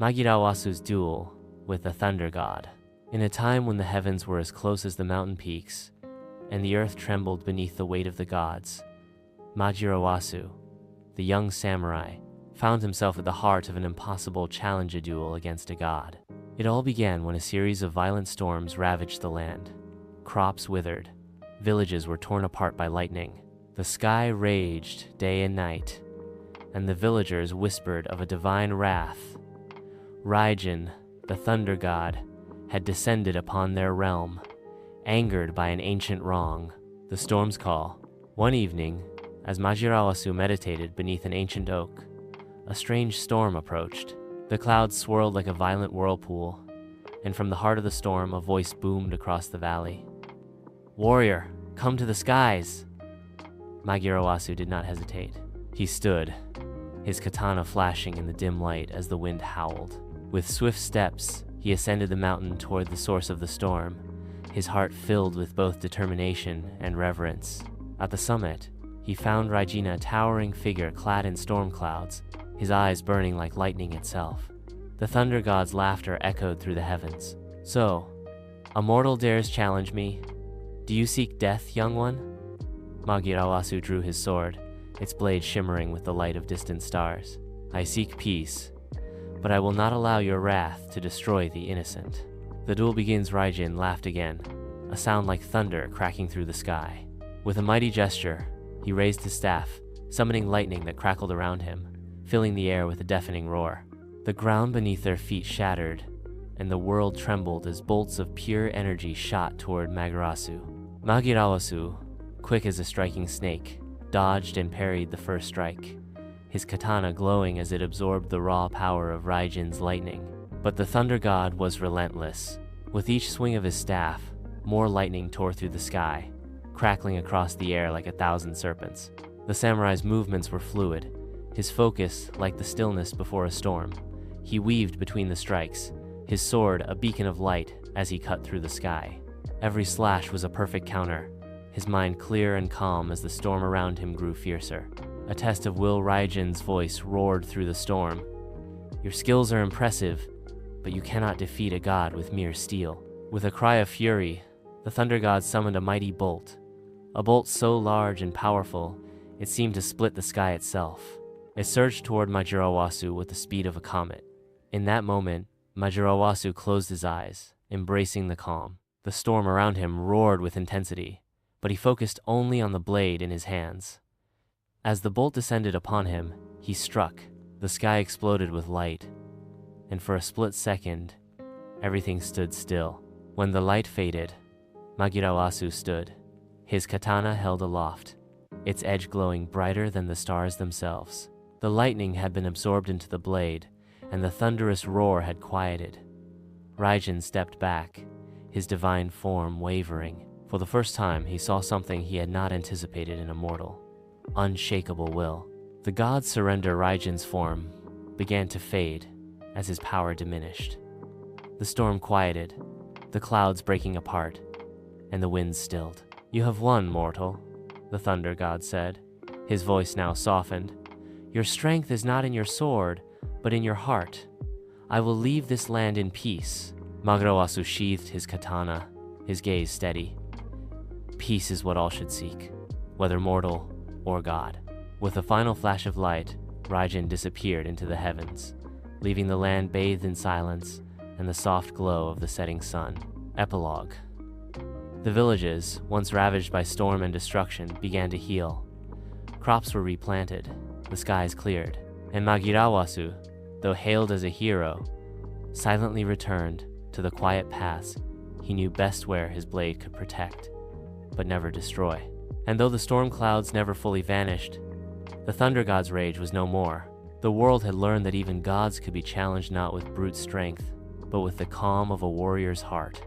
Magirawasu's Duel with the Thunder God. In a time when the heavens were as close as the mountain peaks, and the earth trembled beneath the weight of the gods, Magirawasu, the young samurai, found himself at the heart of an impossible challenge duel against a god. It all began when a series of violent storms ravaged the land. Crops withered, villages were torn apart by lightning, the sky raged day and night, and the villagers whispered of a divine wrath. Raijin, the thunder god, had descended upon their realm, angered by an ancient wrong, the storm's call. One evening, as Magirawasu meditated beneath an ancient oak, a strange storm approached. The clouds swirled like a violent whirlpool, and from the heart of the storm a voice boomed across the valley. "Warrior, come to the skies!" Magirawasu did not hesitate. He stood, his katana flashing in the dim light as the wind howled. With swift steps, he ascended the mountain toward the source of the storm, his heart filled with both determination and reverence. At the summit, he found Raijin, a towering figure clad in storm clouds, his eyes burning like lightning itself. The thunder god's laughter echoed through the heavens. "So, a mortal dares challenge me? Do you seek death, young one?" Magirawasu drew his sword, its blade shimmering with the light of distant stars. "I seek peace, but I will not allow your wrath to destroy the innocent." The duel begins. Raijin laughed again, a sound like thunder cracking through the sky. With a mighty gesture, he raised his staff, summoning lightning that crackled around him, filling the air with a deafening roar. The ground beneath their feet shattered, and the world trembled as bolts of pure energy shot toward Magirawasu, quick as a striking snake, dodged and parried the first strike, his katana glowing as it absorbed the raw power of Raijin's lightning. But the thunder god was relentless. With each swing of his staff, more lightning tore through the sky, crackling across the air like 1,000 serpents. The samurai's movements were fluid, his focus like the stillness before a storm. He weaved between the strikes, his sword a beacon of light as he cut through the sky. Every slash was a perfect counter, his mind clear and calm as the storm around him grew fiercer. A test of will. Raijin's voice roared through the storm. "Your skills are impressive, but you cannot defeat a god with mere steel." With a cry of fury, the thunder god summoned a mighty bolt, a bolt so large and powerful it seemed to split the sky itself. It surged toward Magirawasu with the speed of a comet. In that moment, Magirawasu closed his eyes, embracing the calm. The storm around him roared with intensity, but he focused only on the blade in his hands. As the bolt descended upon him, he struck. The sky exploded with light, and for a split second, everything stood still. When the light faded, Magirawasu stood, his katana held aloft, its edge glowing brighter than the stars themselves. The lightning had been absorbed into the blade, and the thunderous roar had quieted. Raijin stepped back, his divine form wavering. For the first time, he saw something he had not anticipated in a mortal: unshakable will. The god's surrender. Raijin's form began to fade as his power diminished. The storm quieted, the clouds breaking apart, and the winds stilled. "You have won, mortal," the thunder god said, his voice now softened. "Your strength is not in your sword, but in your heart. I will leave this land in peace." Magirawasu sheathed his katana, his gaze steady. Peace is what all should seek, whether mortal or god. With a final flash of light, Raijin disappeared into the heavens, leaving the land bathed in silence and the soft glow of the setting sun. Epilogue. The villages, once ravaged by storm and destruction, began to heal. Crops were replanted, the skies cleared, and Magirawasu, though hailed as a hero, silently returned to the quiet paths he knew best, where his blade could protect, but never destroy. And though the storm clouds never fully vanished, the thunder god's rage was no more. The world had learned that even gods could be challenged not with brute strength, but with the calm of a warrior's heart.